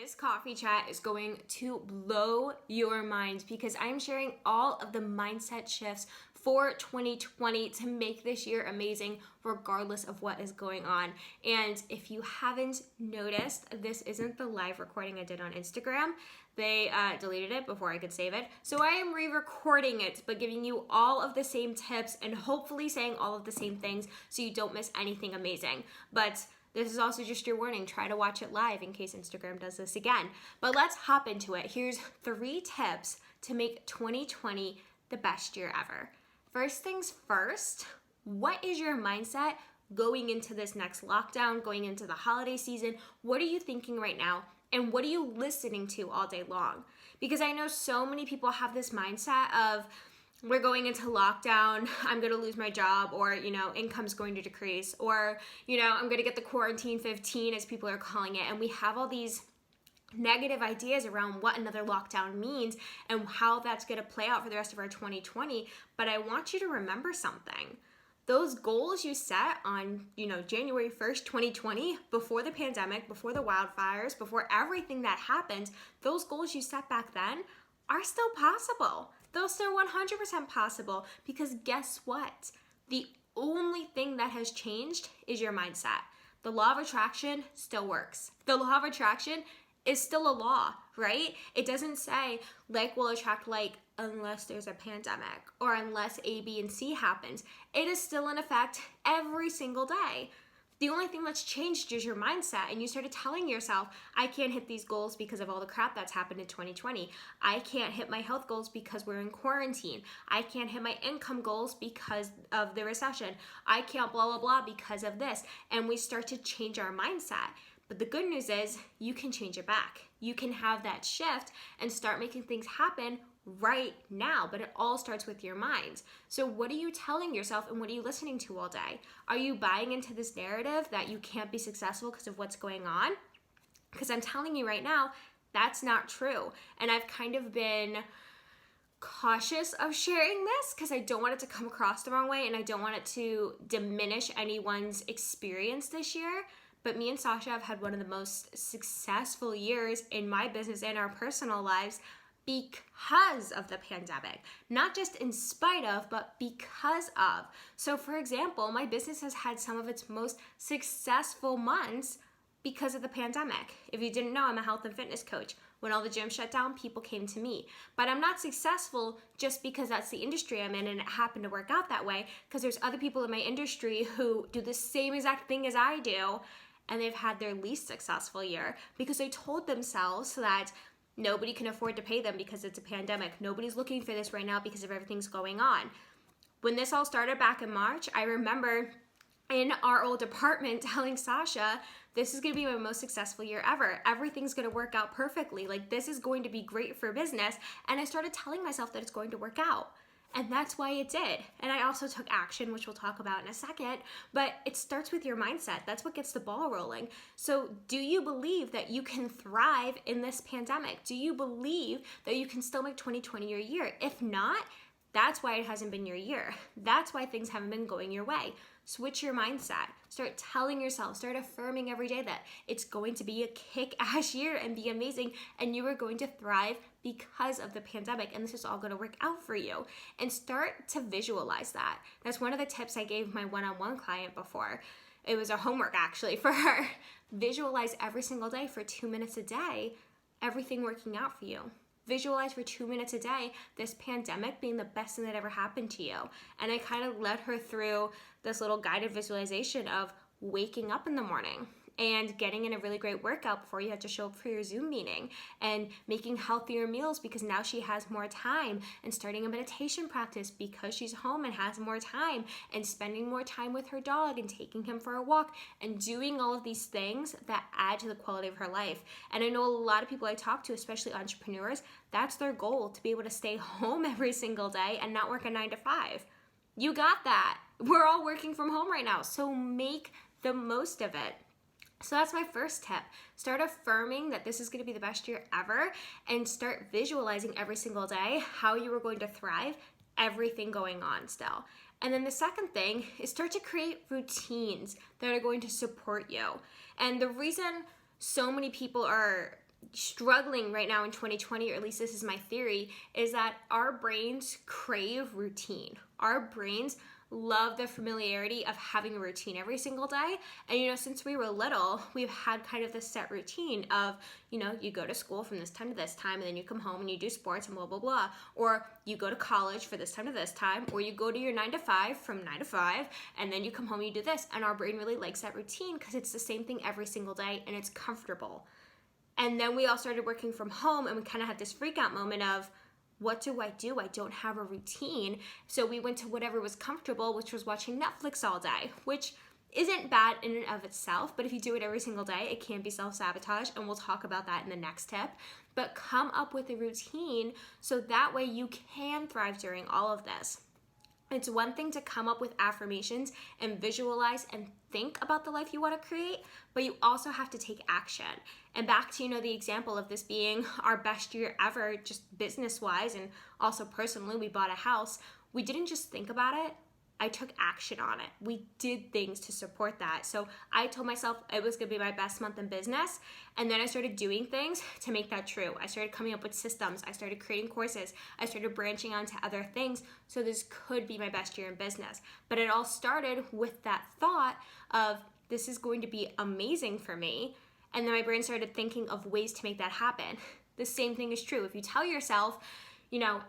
This coffee chat is going to blow your mind because I'm sharing all of the mindset shifts for 2020 to make this year amazing regardless of what is going on. And if you haven't noticed, this isn't the live recording I did on Instagram. They deleted it before I could save it. So I am re-recording it, but giving you all of the same tips and hopefully saying all of the same things so you don't miss anything amazing. But this is also just your warning. Try to watch it live in case Instagram does this again. But let's hop into it. Here's 3 tips to make 2020 the best year ever. First things first, what is your mindset going into this next lockdown, going into the holiday season? What are you thinking right now? And what are you listening to all day long? Because I know so many people have this mindset of, we're going into lockdown, I'm going to lose my job, or, income's going to decrease, or, I'm going to get the quarantine 15 as people are calling it. And we have all these negative ideas around what another lockdown means and how that's going to play out for the rest of our 2020. But I want you to remember something. Those goals you set on, January 1st, 2020, before the pandemic, before the wildfires, before everything that happened, those goals you set back then are still possible. They're still 100% possible, because guess what? The only thing that has changed is your mindset. The law of attraction still works. The law of attraction is still a law, right? It doesn't say like will attract like unless there's a pandemic or unless A, B, and C happens. It is still in effect every single day. The only thing that's changed is your mindset, and you started telling yourself, I can't hit these goals because of all the crap that's happened in 2020. I can't hit my health goals because we're in quarantine. I can't hit my income goals because of the recession. I can't blah, blah, blah because of this. And we start to change our mindset. But the good news is you can change it back. You can have that shift and start making things happen right now, but it all starts with your mind. So what are you telling yourself and what are you listening to all day? Are you buying into this narrative that you can't be successful because of what's going on? Because I'm telling you right now, that's not true. And I've kind of been cautious of sharing this because I don't want it to come across the wrong way and I don't want it to diminish anyone's experience this year. But me and Sasha have had one of the most successful years in my business and our personal lives because of the pandemic. Not just in spite of, but because of. So for example, my business has had some of its most successful months because of the pandemic. If you didn't know, I'm a health and fitness coach. When all the gyms shut down, people came to me. But I'm not successful just because that's the industry I'm in and it happened to work out that way, because there's other people in my industry who do the same exact thing as I do, and they've had their least successful year because they told themselves that nobody can afford to pay them because it's a pandemic. Nobody's looking for this right now because of everything's going on. When this all started back in March, I remember in our old department telling Sasha, this is going to be my most successful year ever. Everything's going to work out perfectly. Like, this is going to be great for business. And I started telling myself that it's going to work out. And that's why it did. And I also took action, which we'll talk about in a second, but it starts with your mindset. That's what gets the ball rolling. So do you believe that you can thrive in this pandemic? Do you believe that you can still make 2020 your year? If not, that's why it hasn't been your year. That's why things haven't been going your way. Switch your mindset. Start telling yourself, start affirming every day that it's going to be a kick-ass year and be amazing, and you are going to thrive because of the pandemic, and this is all going to work out for you. And start to visualize that. That's one of the tips I gave my one-on-one client before. It was a homework actually for her. Visualize every single day for 2 minutes a day, everything working out for you. Visualize for 2 minutes a day this pandemic being the best thing that ever happened to you. And I kind of led her through this little guided visualization of waking up in the morning and getting in a really great workout before you have to show up for your Zoom meeting, and making healthier meals because now she has more time, and starting a meditation practice because she's home and has more time, and spending more time with her dog and taking him for a walk, and doing all of these things that add to the quality of her life. And I know a lot of people I talk to, especially entrepreneurs, that's their goal, to be able to stay home every single day and not work a 9 to 5. You got that. We're all working from home right now, so make the most of it. So that's my first tip. Start affirming that this is going to be the best year ever, and start visualizing every single day how you are going to thrive, everything going on still. And then the second thing is start to create routines that are going to support you. And the reason so many people are struggling right now in 2020, or at least this is my theory, is that our brains crave routine. Our brains love the familiarity of having a routine every single day. And since we were little, we've had kind of this set routine of, you go to school from this time to this time, and then you come home and you do sports and blah, blah, blah. Or you go to college for this time to this time, or you go to your 9 to 5 from 9 to 5, and then you come home and you do this. And our brain really likes that routine because it's the same thing every single day and it's comfortable. And then we all started working from home, and we kind of had this freak out moment of, what do? I don't have a routine. So we went to whatever was comfortable, which was watching Netflix all day, which isn't bad in and of itself, but if you do it every single day, it can be self-sabotage, and we'll talk about that in the next tip. But come up with a routine so that way you can thrive during all of this. It's one thing to come up with affirmations and visualize and think about the life you want to create, but you also have to take action. And back to, the example of this being our best year ever, just business-wise and also personally, we bought a house. We didn't just think about it. I took action on it. We did things to support that. So I told myself it was going to be my best month in business. And then I started doing things to make that true. I started coming up with systems. I started creating courses. I started branching onto other things. So this could be my best year in business. But it all started with that thought of, this is going to be amazing for me. And then my brain started thinking of ways to make that happen. The same thing is true. If you tell yourself,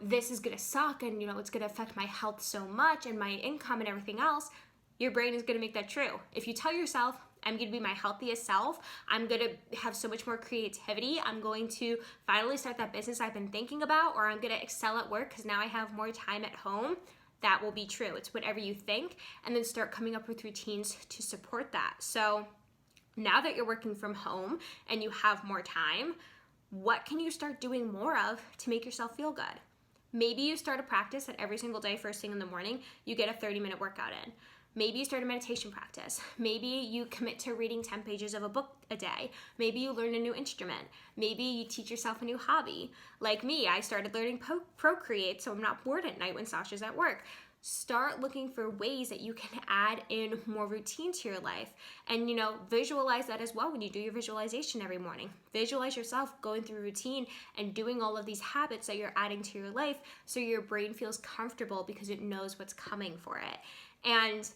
this is going to suck and, it's going to affect my health so much and my income and everything else, your brain is going to make that true. If you tell yourself, I'm going to be my healthiest self, I'm going to have so much more creativity, I'm going to finally start that business I've been thinking about, or I'm going to excel at work because now I have more time at home, that will be true. It's whatever you think, and then start coming up with routines to support that. So now that you're working from home and you have more time, what can you start doing more of to make yourself feel good? Maybe you start a practice that every single day, first thing in the morning, you get a 30-minute workout in. Maybe you start a meditation practice. Maybe you commit to reading 10 pages of a book a day. Maybe you learn a new instrument. Maybe you teach yourself a new hobby. Like me, I started learning Procreate so I'm not bored at night when Sasha's at work. Start looking for ways that you can add in more routine to your life. And, visualize that as well when you do your visualization every morning. Visualize yourself going through routine and doing all of these habits that you're adding to your life so your brain feels comfortable because it knows what's coming for it. And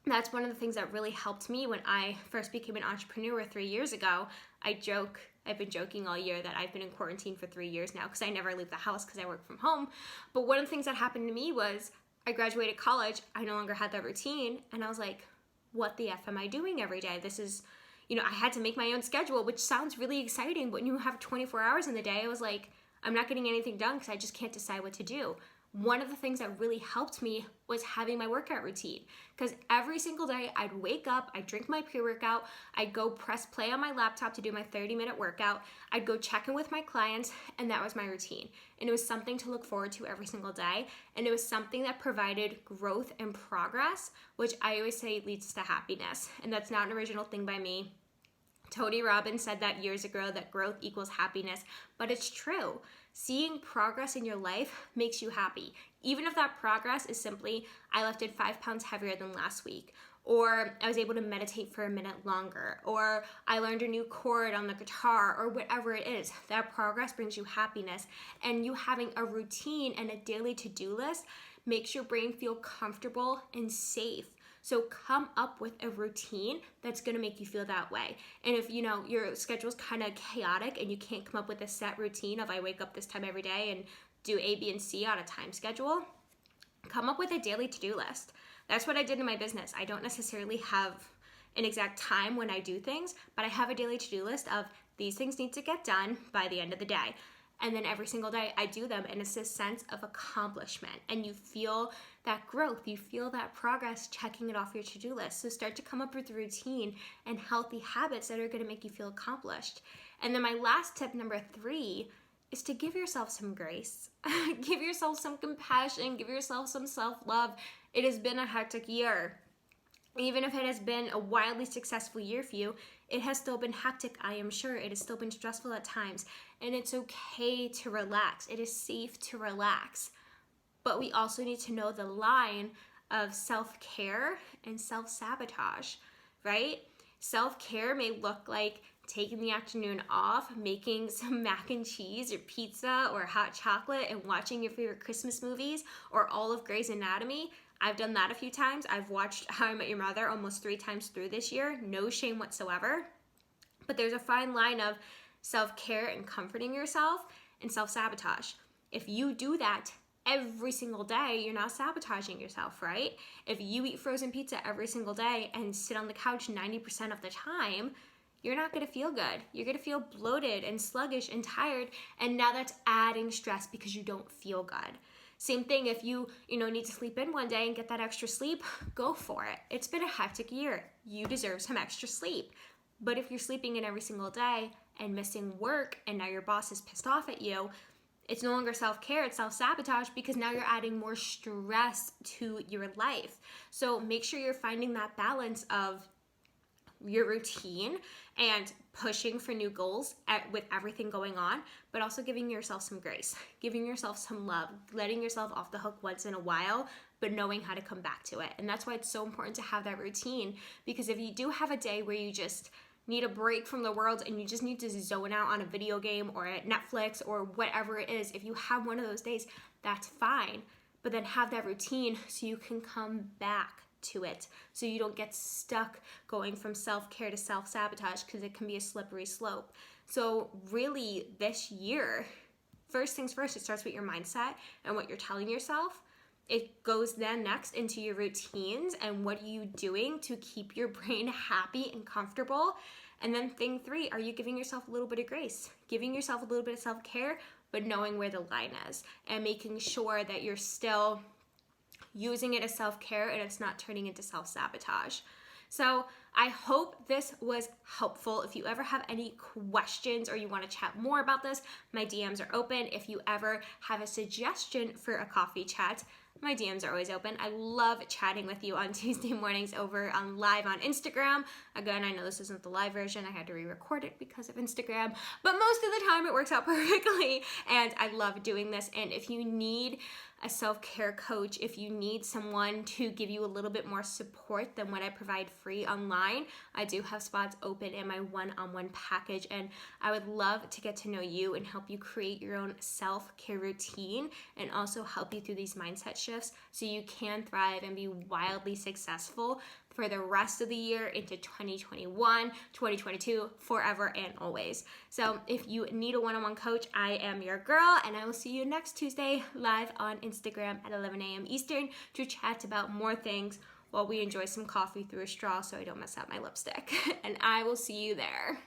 that's one of the things that really helped me when I first became an entrepreneur 3 years ago. I've been joking all year that I've been in quarantine for 3 years now because I never leave the house because I work from home. But one of the things that happened to me was I graduated college, I no longer had that routine, and I was like, what the F am I doing every day? This is, I had to make my own schedule, which sounds really exciting, but when you have 24 hours in the day, I was like, I'm not getting anything done because I just can't decide what to do. One of the things that really helped me was having my workout routine, because every single day I'd wake up, I'd drink my pre-workout, I'd go press play on my laptop to do my 30-minute workout, I'd go check in with my clients, and that was my routine. And it was something to look forward to every single day, and it was something that provided growth and progress, which I always say leads to happiness. And that's not an original thing by me. Tony Robbins said that years ago, that growth equals happiness, but it's true. Seeing progress in your life makes you happy. Even if that progress is simply, I lifted 5 pounds heavier than last week, or I was able to meditate for a minute longer, or I learned a new chord on the guitar, or whatever it is, that progress brings you happiness. And you having a routine and a daily to-do list makes your brain feel comfortable and safe. So come up with a routine that's going to make you feel that way. And if your schedule's kind of chaotic and you can't come up with a set routine of I wake up this time every day and do A, B, and C on a time schedule, come up with a daily to-do list. That's what I did in my business. I don't necessarily have an exact time when I do things, but I have a daily to-do list of these things need to get done by the end of the day. And then every single day I do them, and it's a sense of accomplishment. And you feel that growth, you feel that progress checking it off your to-do list. So start to come up with a routine and healthy habits that are going to make you feel accomplished. And then my last tip, number 3, is to give yourself some grace. Give yourself some compassion, give yourself some self-love. It has been a hectic year. Even if it has been a wildly successful year for you, it has still been hectic, I am sure. It has still been stressful at times. And it's okay to relax. It is safe to relax. But we also need to know the line of self-care and self-sabotage, right? Self-care may look like taking the afternoon off, making some mac and cheese or pizza or hot chocolate and watching your favorite Christmas movies or all of Grey's Anatomy. I've done that a few times. I've watched How I Met Your Mother almost 3 times through this year. No shame whatsoever. But there's a fine line of self-care and comforting yourself and self-sabotage. If you do that every single day, you're not sabotaging yourself, right? If you eat frozen pizza every single day and sit on the couch 90% of the time, you're not going to feel good. You're going to feel bloated and sluggish and tired, and now that's adding stress because you don't feel good. Same thing if you need to sleep in one day and get that extra sleep, go for it. It's been a hectic year. You deserve some extra sleep. But if you're sleeping in every single day and missing work and now your boss is pissed off at you, it's no longer self-care, it's self-sabotage because now you're adding more stress to your life. So make sure you're finding that balance of your routine and pushing for new goals with everything going on, but also giving yourself some grace, giving yourself some love, letting yourself off the hook once in a while, but knowing how to come back to it. And that's why it's so important to have that routine, because if you do have a day where you just need a break from the world and you just need to zone out on a video game or at Netflix or whatever it is, if you have one of those days, that's fine. But then have that routine so you can come back to it, so you don't get stuck going from self-care to self-sabotage, because it can be a slippery slope. So really this year, first things first, it starts with your mindset and what you're telling yourself. It goes then next into your routines and what are you doing to keep your brain happy and comfortable. And then thing 3, are you giving yourself a little bit of grace, giving yourself a little bit of self-care, but knowing where the line is and making sure that you're still using it as self-care and it's not turning into self-sabotage. So I hope this was helpful. If you ever have any questions or you want to chat more about this, my DMs are open. If you ever have a suggestion for a coffee chat, my DMs are always open. I love chatting with you on Tuesday mornings over on live on Instagram. Again, I know this isn't the live version. I had to re-record it because of Instagram, but most of the time it works out perfectly and I love doing this. And if you need a self-care coach, if you need someone to give you a little bit more support than what I provide free online, I do have spots open in my one-on-one package, and I would love to get to know you and help you create your own self-care routine and also help you through these mindset shifts so you can thrive and be wildly successful for the rest of the year into 2021, 2022, forever and always. So if you need a one-on-one coach, I am your girl, and I will see you next Tuesday live on Instagram at 11 a.m. Eastern to chat about more things while we enjoy some coffee through a straw so I don't mess up my lipstick. And I will see you there.